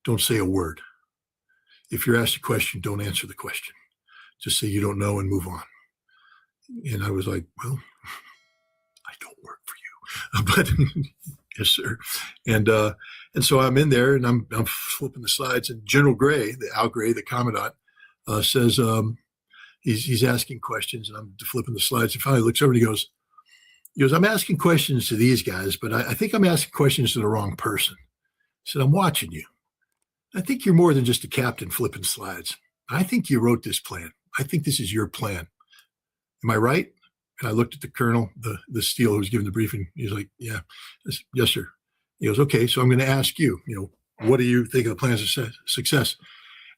don't say a word. If you're asked a question, don't answer the question. Just say you don't know and move on. And I was like, well, I don't work for you, but yes, sir. And so I'm in there and I'm flipping the slides, and General Gray, Al Gray, the commandant, says he's asking questions, and I'm flipping the slides, and finally looks over and he goes, I'm asking questions to these guys, but I think I'm asking questions to the wrong person. He said, I'm watching you. I think you're more than just a captain flipping slides. I think you wrote this plan. I think this is your plan. Am I right? And I looked at the colonel, the SEAL who was giving the briefing. He's like, yeah, yes, sir. He goes, okay, so I'm going to ask you, what do you think of the plans of success?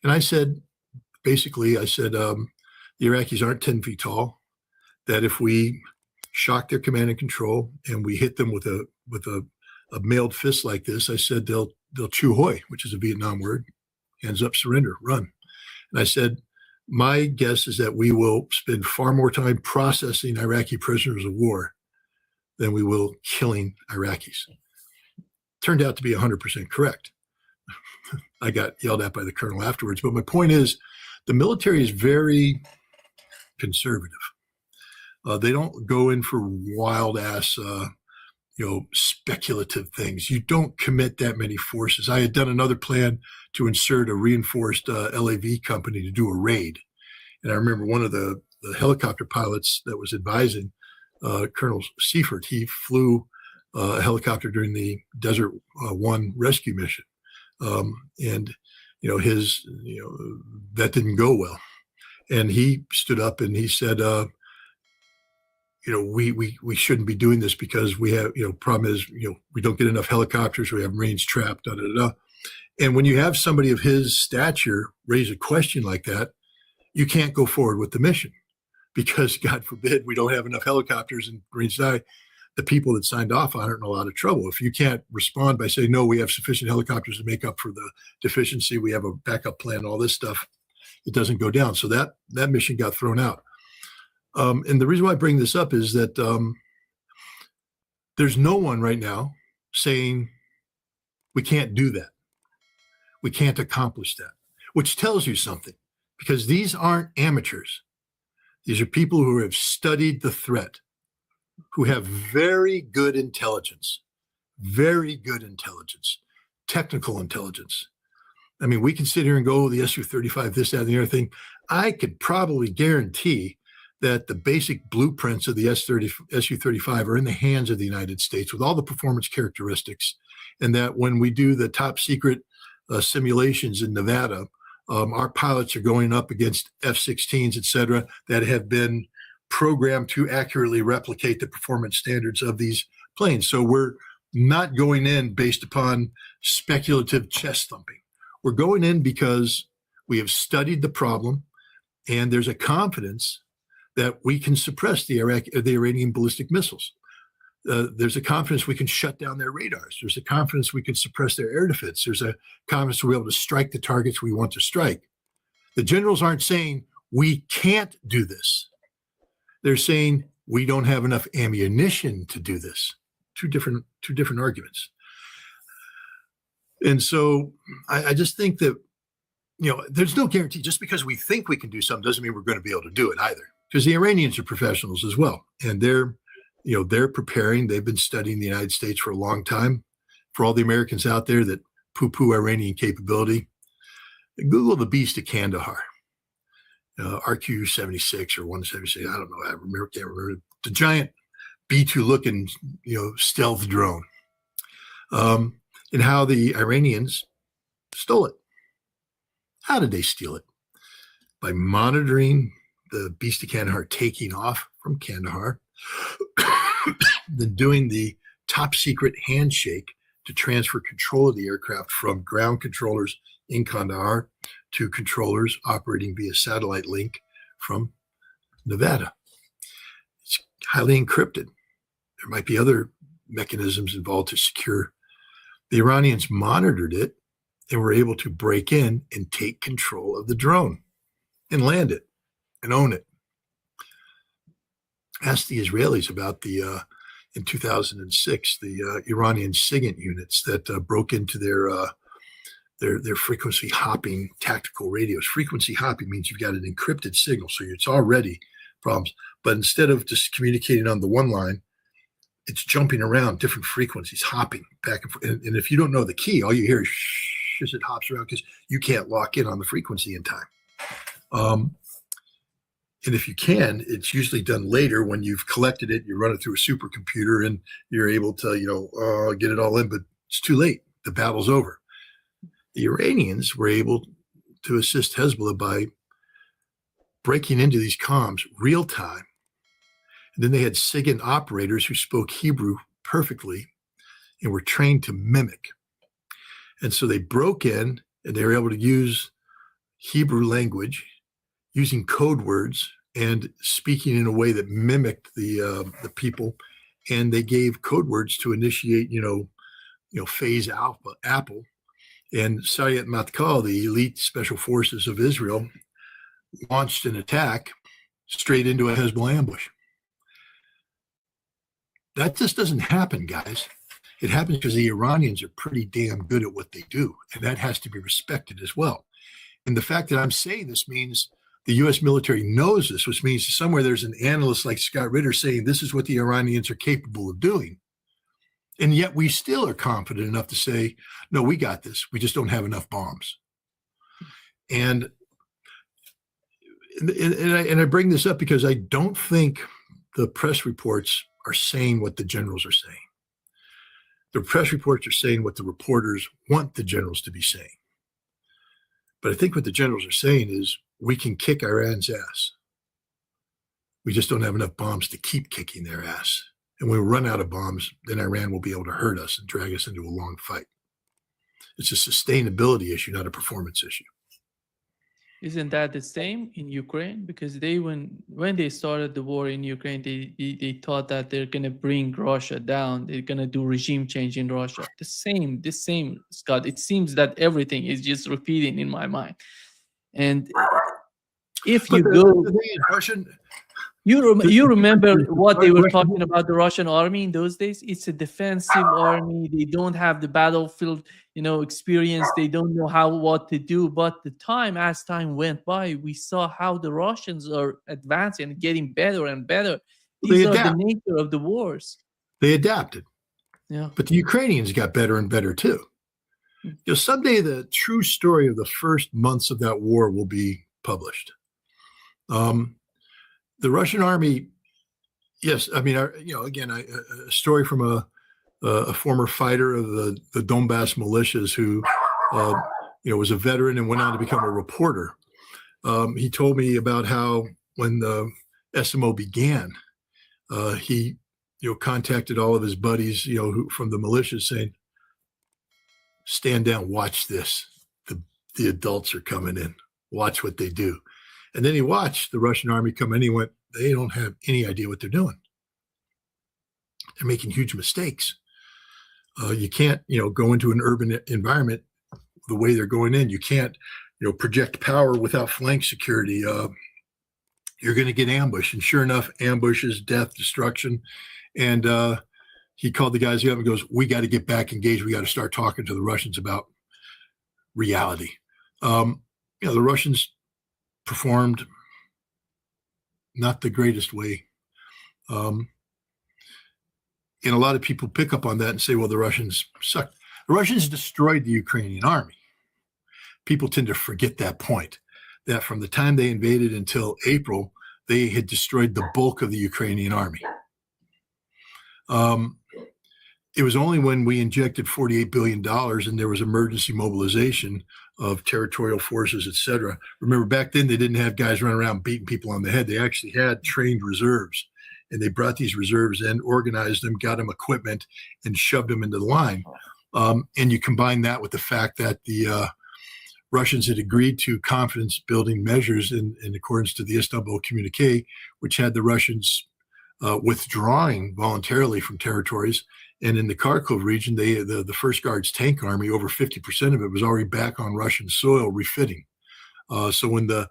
And I said, basically, the Iraqis aren't 10 feet tall, that if we shock their command and control and we hit them with a mailed fist like this, I said, they'll chew hoy, which is a Vietnam word, hands up, surrender, run. And I said, my guess is that we will spend far more time processing Iraqi prisoners of war than we will killing Iraqis. Turned out to be 100% correct. I got yelled at by the colonel afterwards. But my point is, the military is very conservative. They don't go in for wild ass, speculative things. You don't commit that many forces. I had done another plan to insert a reinforced LAV company to do a raid. And I remember one of the helicopter pilots that was advising, Colonel Seifert, he flew a helicopter during the Desert One rescue mission. And that didn't go well. And he stood up and he said, we shouldn't be doing this because we have, problem is, we don't get enough helicopters. We have Marines trapped, da, da, da. And when you have somebody of his stature raise a question like that, you can't go forward with the mission because, God forbid, we don't have enough helicopters and Marines die. The people that signed off on it are in a lot of trouble. If you can't respond by saying, no, we have sufficient helicopters to make up for the deficiency, we have a backup plan, all this stuff, it doesn't go down. So that mission got thrown out. And the reason why I bring this up is that there's no one right now saying we can't do that. We can't accomplish that, which tells you something, because these aren't amateurs. These are people who have studied the threat, who have very good intelligence, technical intelligence. I mean, we can sit here and go, the Su-35, this, that, and the other thing. I could probably guarantee that the basic blueprints of the Su-35 are in the hands of the United States with all the performance characteristics, and that when we do the top secret simulations in Nevada, our pilots are going up against F-16s, et cetera, that have been programmed to accurately replicate the performance standards of these planes. So we're not going in based upon speculative chest thumping. We're going in because we have studied the problem, and there's a confidence that we can suppress the Iranian ballistic missiles. There's a confidence we can shut down their radars. There's a confidence we can suppress their air defense. There's a confidence we'll be able to strike the targets we want to strike. The generals aren't saying we can't do this. They're saying we don't have enough ammunition to do this. Two different arguments. And so I just think that, there's no guarantee. Just because we think we can do something doesn't mean we're going to be able to do it either. Because the Iranians are professionals as well. And they're preparing. They've been studying the United States for a long time. For all the Americans out there that poo-poo Iranian capability, Google the Beast of Kandahar. RQ-76 or 176, I don't know. Can't remember. The giant B-2 looking, stealth drone. And how the Iranians stole it. How did they steal it? By monitoring the Beast of Kandahar taking off from Kandahar, then doing the top secret handshake to transfer control of the aircraft from ground controllers in Kandahar to controllers operating via satellite link from Nevada. It's highly encrypted. There might be other mechanisms involved to secure. The Iranians monitored it and were able to break in and take control of the drone and land it and own it. Ask the Israelis about in 2006, the Iranian SIGINT units that broke into they're frequency hopping tactical radios. Frequency hopping means you've got an encrypted signal, so it's already problems. But instead of just communicating on the one line, it's jumping around different frequencies, hopping back and forth. And if you don't know the key, all you hear is shh as it hops around because you can't lock in on the frequency in time. And if you can, it's usually done later when you've collected it, you run it through a supercomputer and you're able to, get it all in, but it's too late. The battle's over. The Iranians were able to assist Hezbollah by breaking into these comms real time. And then they had SIGINT operators who spoke Hebrew perfectly and were trained to mimic. And so they broke in and they were able to use Hebrew language, using code words and speaking in a way that mimicked the people. And they gave code words to initiate, phase alpha, Apple. And Sayed Matkal, the elite special forces of Israel, launched an attack straight into a Hezbollah ambush. That just doesn't happen, guys. It happens because the Iranians are pretty damn good at what they do, and that has to be respected as well. And the fact that I'm saying this means the U.S. military knows this, which means somewhere there's an analyst like Scott Ritter saying this is what the Iranians are capable of doing. And yet we still are confident enough to say, no, we got this. We just don't have enough bombs. And I bring this up because I don't think the press reports are saying what the generals are saying. The press reports are saying what the reporters want the generals to be saying. But I think what the generals are saying is we can kick Iran's ass. We just don't have enough bombs to keep kicking their ass. And when we run out of bombs, then Iran will be able to hurt us and drag us into a long fight. It's a sustainability issue, not a performance issue. Isn't that the same in Ukraine? Because when they started the war in Ukraine, they thought that they're going to bring Russia down. They're going to do regime change in Russia. The same, Scott. It seems that everything is just repeating in my mind. And if you go, you remember what they were talking about the Russian army in those days? It's a defensive army. They don't have the battlefield, experience. They don't know what to do. But as time went by, we saw how the Russians are advancing and getting better and better. These are the nature of the wars. They adapted. Yeah. But the Ukrainians got better and better too. Someday the true story of the first months of that war will be published. The Russian army, yes, I mean, again, a story from a former fighter of the Donbass militias who, was a veteran and went on to become a reporter. He told me about how when the SMO began, he, contacted all of his buddies, from the militias saying, stand down, watch this. The adults are coming in. Watch what they do. And then he watched the Russian army come in. He went, they don't have any idea what they're doing. They're making huge mistakes. You can't, go into an urban environment the way they're going in. You can't, project power without flank security. You're going to get ambushed. And sure enough, ambushes, death, destruction. And he called the guys up and goes, we got to get back engaged. We got to start talking to the Russians about reality. The Russians performed not the greatest way. And a lot of people pick up on that and say, well, the Russians sucked. The Russians destroyed the Ukrainian army. People tend to forget that point, that from the time they invaded until April, they had destroyed the bulk of the Ukrainian army. It was only when we injected $48 billion and there was emergency mobilization of territorial forces, et cetera. Remember, back then, they didn't have guys running around beating people on the head. They actually had trained reserves. And they brought these reserves in, organized them, got them equipment, and shoved them into the line. And you combine that with the fact that the Russians had agreed to confidence-building measures in accordance to the Istanbul Communique, which had the Russians withdrawing voluntarily from territories. And in the Kharkov region, the First Guards Tank Army, over 50% of it was already back on Russian soil refitting. So when the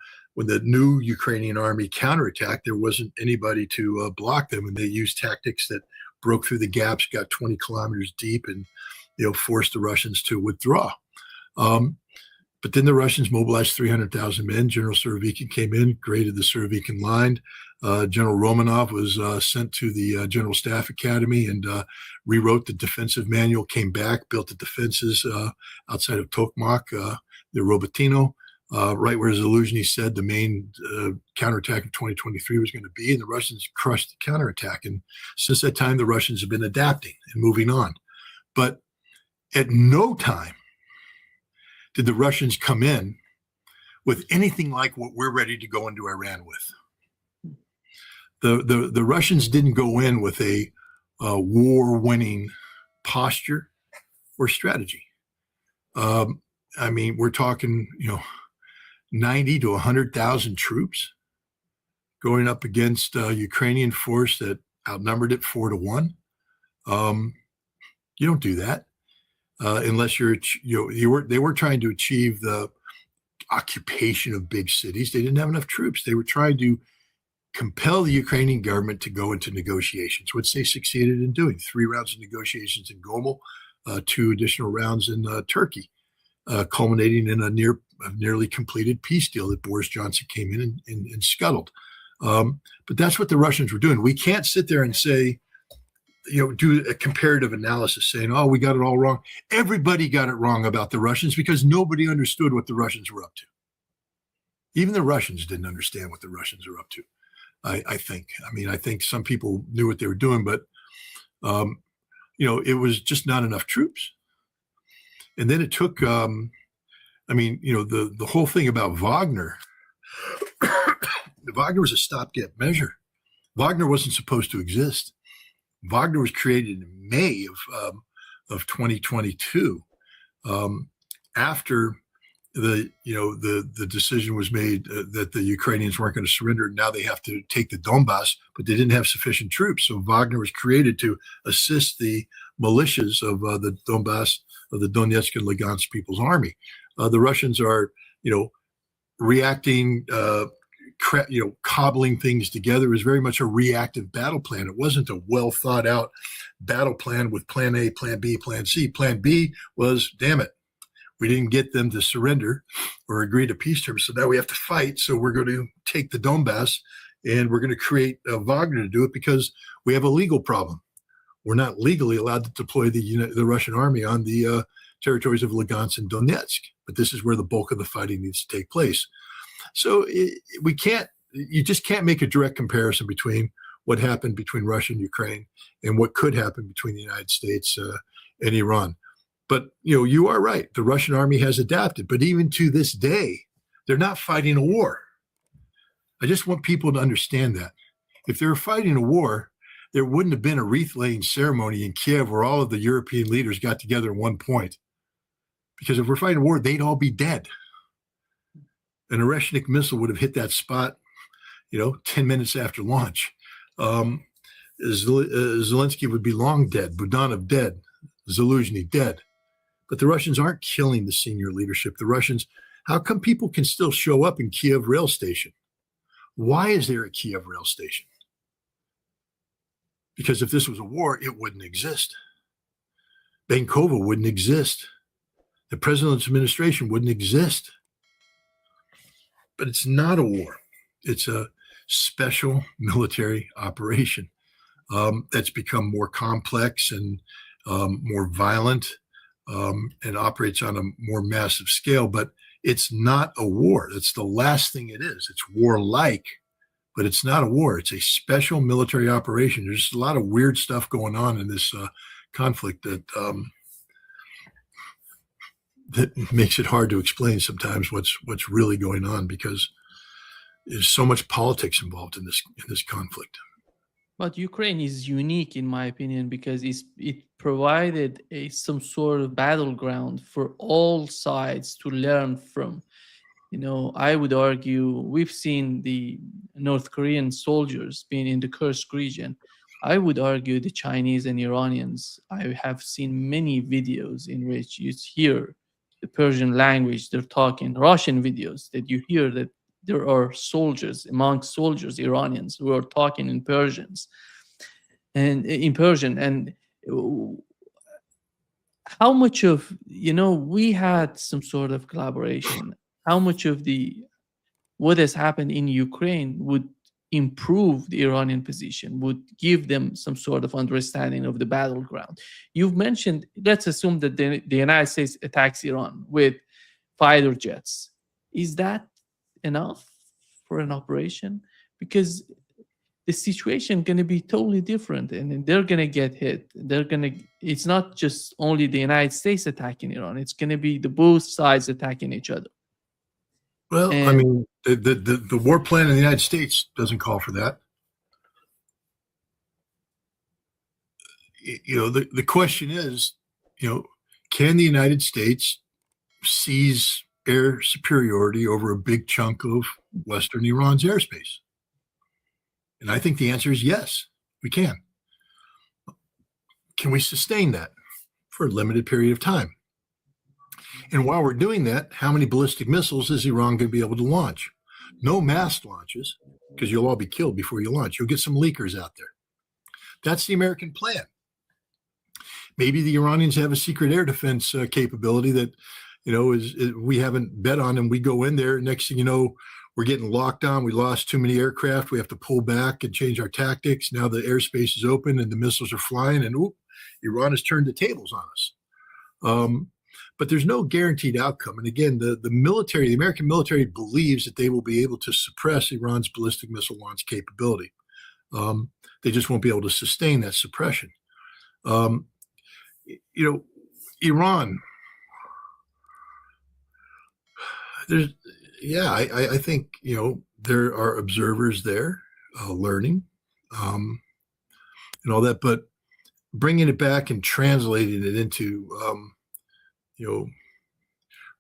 new Ukrainian army counterattacked, there wasn't anybody to block them, and they used tactics that broke through the gaps, got 20 kilometers deep, and forced the Russians to withdraw. But then the Russians mobilized 300,000 men. General Surovikin came in, created the Surovikin Line. General Romanov was sent to the General Staff Academy and rewrote the defensive manual, came back, built the defenses outside of Tokmak, the Robotyno, right where Zaluzhny said the main counterattack of 2023 was going to be, and the Russians crushed the counterattack. And since that time, the Russians have been adapting and moving on. But at no time did the Russians come in with anything like what we're ready to go into Iran with. The Russians didn't go in with a war-winning posture or strategy. I mean, we're talking, 90 to 100,000 troops going up against a Ukrainian force that outnumbered it 4-1. You don't do that unless they were trying to achieve the occupation of big cities. They didn't have enough troops. They were trying to compel the Ukrainian government to go into negotiations, which they succeeded in doing. 3 rounds of negotiations in Gomel, 2 additional rounds in Turkey, culminating in a nearly completed peace deal that Boris Johnson came in and scuttled. But that's what the Russians were doing. We can't sit there and say, do a comparative analysis saying, oh, we got it all wrong. Everybody got it wrong about the Russians because nobody understood what the Russians were up to. Even the Russians didn't understand what the Russians were up to, I think. I think some people knew what they were doing, but, it was just not enough troops. And then it took, the whole thing about Wagner, Wagner was a stopgap measure. Wagner wasn't supposed to exist. Wagner was created in May of 2022, after the decision was made that the Ukrainians weren't going to surrender. Now they have to take the Donbass, but they didn't have sufficient troops. So Wagner was created to assist the militias of the Donbass, of the Donetsk and Lugansk People's Army. The Russians are, reacting, cobbling things together. It was very much a reactive battle plan. It wasn't a well thought out battle plan with plan A, plan B, plan C. Plan B was, damn it, we didn't get them to surrender or agree to peace terms. So now we have to fight. So we're going to take the Donbass and we're going to create Wagner to do it because we have a legal problem. We're not legally allowed to deploy the Russian army on the territories of Lugansk and Donetsk. But this is where the bulk of the fighting needs to take place. So you just can't make a direct comparison between what happened between Russia and Ukraine and what could happen between the United States and Iran. But, you are right. The Russian army has adapted. But even to this day, they're not fighting a war. I just want people to understand that. If they were fighting a war, there wouldn't have been a wreath-laying ceremony in Kiev where all of the European leaders got together at one point. Because if we're fighting a war, they'd all be dead. An Oreshnik missile would have hit that spot, 10 minutes after launch. Zelensky would be long dead, Budanov dead, Zaluzhny dead. But the Russians aren't killing the senior leadership. The Russians, how come people can still show up in Kiev rail station? Why is there a Kiev rail station? Because if this was a war, it wouldn't exist. Bankova wouldn't exist. The president's administration wouldn't exist. But it's not a war. It's a special military operation that's become more complex and more violent and operates on a more massive scale. But it's not a war. That's the last thing it is. It's warlike, but it's not a war. It's a special military operation. There's a lot of weird stuff going on in this conflict that makes it hard to explain sometimes what's really going on, because there's so much politics involved in this conflict. But Ukraine is unique, in my opinion, because it provided some sort of battleground for all sides to learn from. I would argue we've seen the North Korean soldiers being in the Kursk region. I would argue the Chinese and Iranians. I have seen many videos in which you hear the Persian language, they're talking Russian videos that you hear that there are soldiers, amongst soldiers, Iranians who are talking in Persian. And how much of, we had some sort of collaboration. How much of what has happened in Ukraine would improve the Iranian position, would give them some sort of understanding of the battleground? You've mentioned, let's assume that the United States attacks Iran with fighter jets. Is that enough for an operation? Because the situation going to be totally different, and they're going to get hit. It's not just only the United States attacking Iran. It's going to be the both sides attacking each other. Well, I And mean, the war plan in the United States doesn't call for that. The question is, can the United States seize air superiority over a big chunk of Western Iran's airspace? And I think the answer is yes, we can. Can we sustain that for a limited period of time? And while we're doing that, how many ballistic missiles is Iran going to be able to launch? No mass launches, because you'll all be killed before you launch. You'll get some leakers out there. That's the American plan. Maybe the Iranians have a secret air defense capability that, is we haven't bet on, and we go in there. Next thing you know, we're getting locked on. We lost too many aircraft. We have to pull back and change our tactics. Now the airspace is open and the missiles are flying, and Iran has turned the tables on us. But there's no guaranteed outcome. And again, the American military believes that they will be able to suppress Iran's ballistic missile launch capability. They just won't be able to sustain that suppression. Iran, I think, there are observers there learning and all that, but bringing it back and translating it into,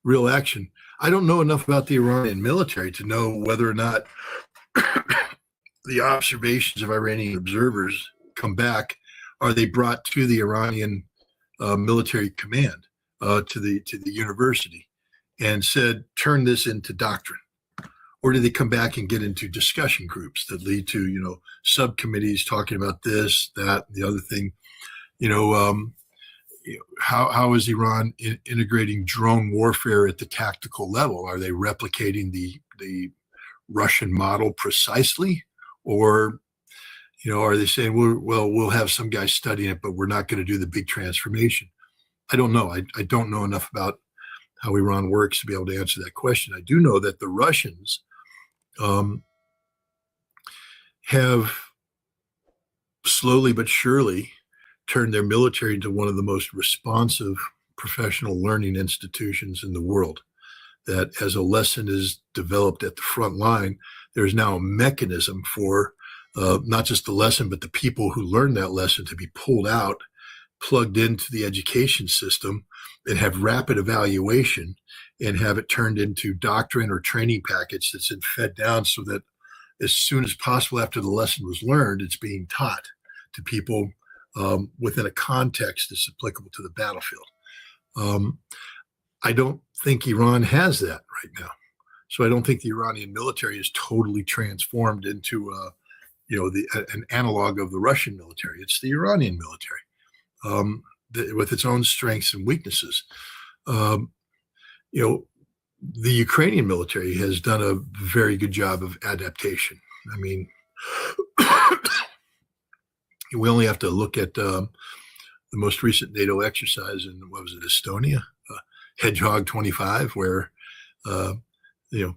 real action. I don't know enough about the Iranian military to know whether or not the observations of Iranian observers come back. Are they brought to the Iranian military command, to the university, and said, turn this into doctrine? Or do they come back and get into discussion groups that lead to, subcommittees talking about this, that, the other thing? How is Iran integrating drone warfare at the tactical level? Are they replicating the Russian model precisely? Or, are they saying, we'll have some guys studying it, but we're not going to do the big transformation? I don't know. I don't know enough about how Iran works to be able to answer that question. I do know that the Russians have slowly but surely turned their military into one of the most responsive professional learning institutions in the world. That as a lesson is developed at the front line, there's now a mechanism for not just the lesson, but the people who learn that lesson to be pulled out, plugged into the education system, and have rapid evaluation and have it turned into doctrine or training packets that's been fed down so that as soon as possible after the lesson was learned, it's being taught to people within a context that's applicable to the battlefield. I don't think Iran has that right now. So I don't think the Iranian military is totally transformed into an analog of the Russian military. It's the Iranian military with its own strengths and weaknesses. The Ukrainian military has done a very good job of adaptation. I mean, we only have to look at the most recent NATO exercise in, Estonia, Hedgehog 25, where a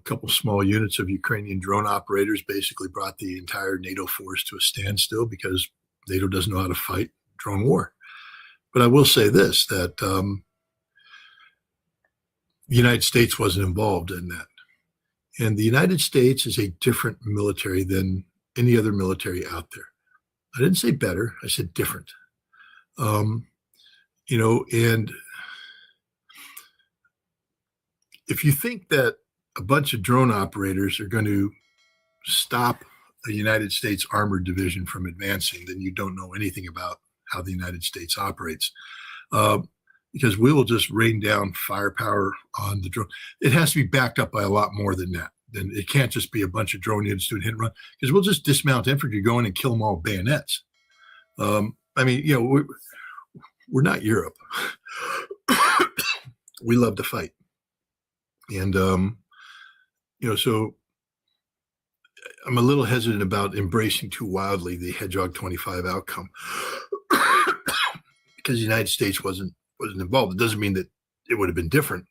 couple small units of Ukrainian drone operators basically brought the entire NATO force to a standstill because NATO doesn't know how to fight drone war. But I will say this, that the United States wasn't involved in that. And the United States is a different military than any other military out there. I didn't say better, I said different. And if you think that a bunch of drone operators are going to stop a United States armored division from advancing, then you don't know anything about how the United States operates. Because we will just rain down firepower on the drone. It has to be backed up by a lot more than that. Then it can't just be a bunch of drone units doing hit and run, because we'll just dismount infantry, go in and kill them all with bayonets. we're not Europe. We love to fight. And, so I'm a little hesitant about embracing too wildly the Hedgehog 25 outcome because the United States wasn't involved. It doesn't mean that it would have been different.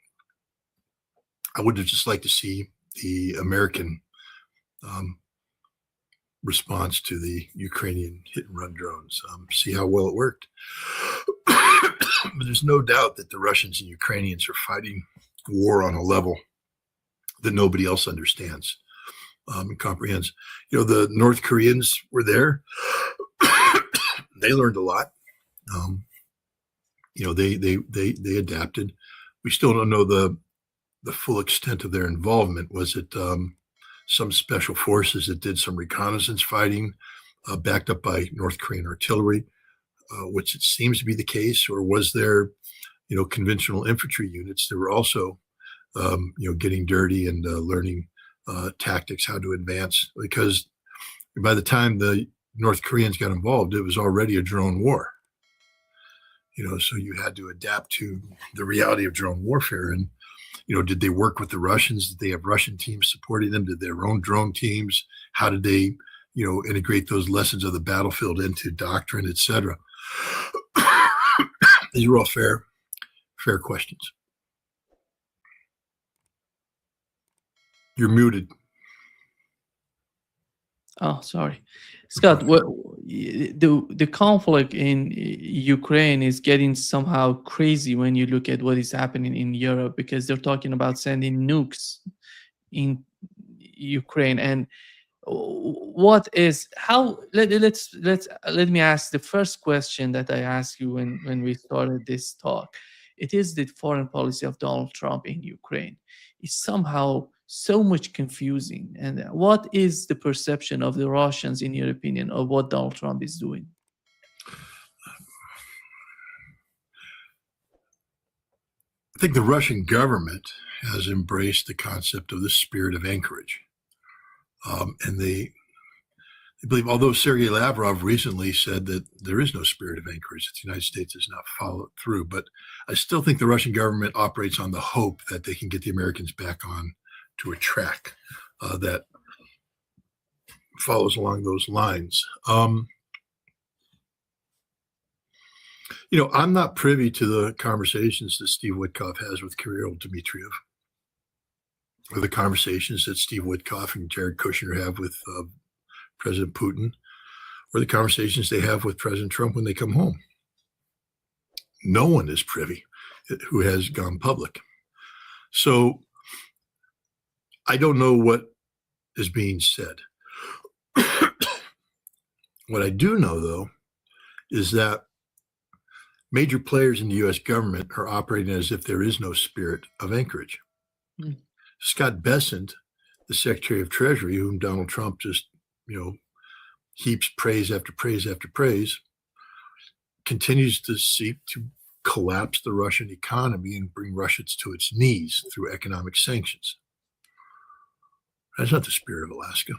I would have just liked to see the American response to the Ukrainian hit and run drones, see how well it worked. But there's no doubt that the Russians and Ukrainians are fighting war on a level that nobody else understands and comprehends. The North Koreans were there. They learned a lot. They adapted. We still don't know the full extent of their involvement. Was it some special forces that did some reconnaissance fighting, backed up by North Korean artillery, which it seems to be the case, or was there, conventional infantry units that were also, getting dirty and learning tactics, how to advance? Because by the time the North Koreans got involved, it was already a drone war. So you had to adapt to the reality of drone warfare. And, did they work with the Russians? Did they have Russian teams supporting them? Did their own drone teams? How did they, integrate those lessons of the battlefield into doctrine, et cetera? These are all fair questions. You're muted. Oh, sorry. Scott, the conflict in Ukraine is getting somehow crazy when you look at what is happening in Europe, because they're talking about sending nukes in Ukraine. And let me ask the first question that I asked you when we started this talk. It is the foreign policy of Donald Trump in Ukraine. It's somehow so much confusing. And what is the perception of the Russians, in your opinion, of what Donald Trump is doing? I think the Russian government has embraced the concept of the spirit of anchorage. And they believe, although Sergei Lavrov recently said that there is no spirit of anchorage, that the United States has not followed through, but I still think the Russian government operates on the hope that they can get the Americans back on to a track that follows along those lines. I'm not privy to the conversations that Steve Witkoff has with Kirill Dmitriev, or the conversations that Steve Witkoff and Jared Kushner have with President Putin, or the conversations they have with President Trump when they come home. No one is privy who has gone public. So I don't know what is being said. What I do know, though, is that major players in the U.S. government are operating as if there is no spirit of anchorage. Mm. Scott Bessent, the Secretary of Treasury, whom Donald Trump just, heaps praise after praise after praise, continues to seek to collapse the Russian economy and bring Russia to its knees through economic sanctions. That's not the spirit of Alaska.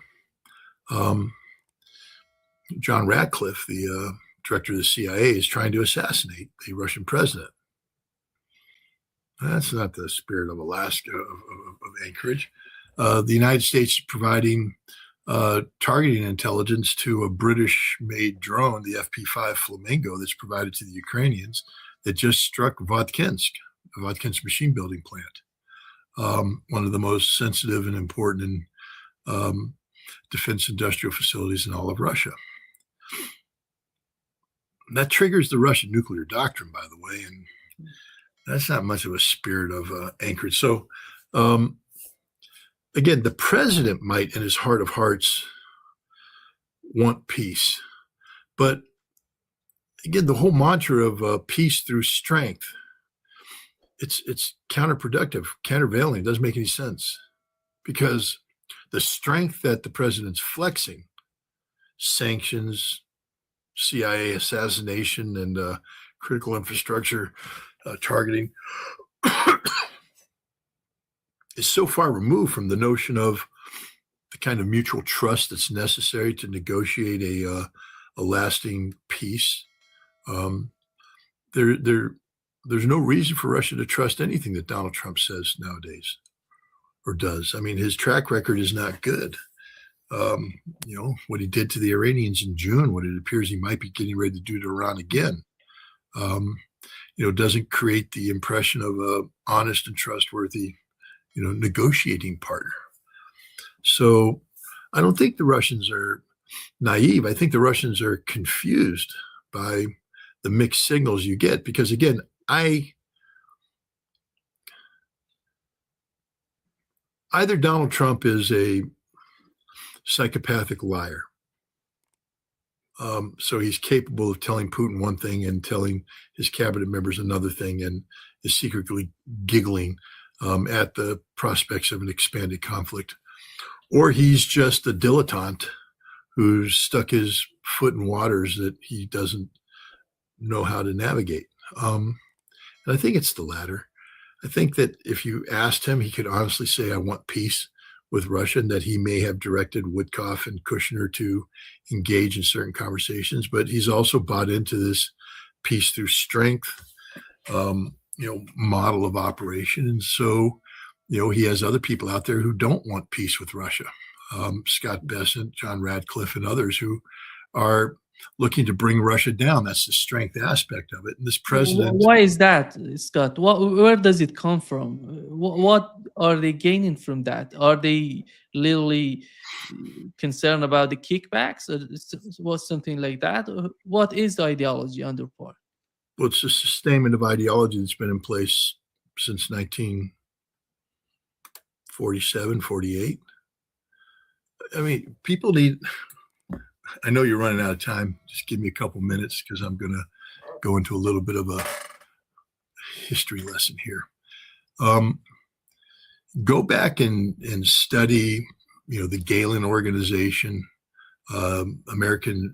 John Ratcliffe, the director of the CIA, is trying to assassinate the Russian president. That's not the spirit of Alaska, of anchorage. The United States is providing targeting intelligence to a British-made drone, the FP5 Flamingo, that's provided to the Ukrainians, that just struck Votkinsk machine building plant, one of the most sensitive and important defense industrial facilities in all of Russia. That triggers the Russian nuclear doctrine, by the way, and that's not much of a spirit of anchorage. So, again, the president might, in his heart of hearts, want peace. But again, the whole mantra of peace through strength, it's counterproductive, countervailing. It doesn't make any sense, because the strength that the president's flexing, sanctions, CIA assassination, and critical infrastructure targeting, is so far removed from the notion of the kind of mutual trust that's necessary to negotiate a lasting peace. there's no reason for Russia to trust anything that Donald Trump says nowadays or does. I mean, his track record is not good. What he did to the Iranians in June, what it appears he might be getting ready to do to Iran again, doesn't create the impression of a honest and trustworthy, negotiating partner. So I don't think the Russians are naive. I think the Russians are confused by the mixed signals you get, because again, either Donald Trump is a psychopathic liar. So he's capable of telling Putin one thing and telling his cabinet members another thing, and is secretly giggling at the prospects of an expanded conflict. Or he's just a dilettante who's stuck his foot in waters that he doesn't know how to navigate. And I think it's the latter. I think that if you asked him, he could honestly say, I want peace with Russia, and that he may have directed Witkoff and Kushner to engage in certain conversations, but he's also bought into this peace through strength, model of operation. And so, he has other people out there who don't want peace with Russia. Scott Bessent, John Radcliffe, and others who are looking to bring Russia down. That's the strength aspect of it. And this president. Why is that, Scott? Where does it come from? What are they gaining from that? Are they literally concerned about the kickbacks, or was something like that? Or what is the ideology under part? Well, it's a sustainment of ideology that's been in place since 1947, 48. I mean, people need. I know you're running out of time. Just give me a couple minutes, because I'm going to go into a little bit of a history lesson here. Go back and study, the Galen organization, American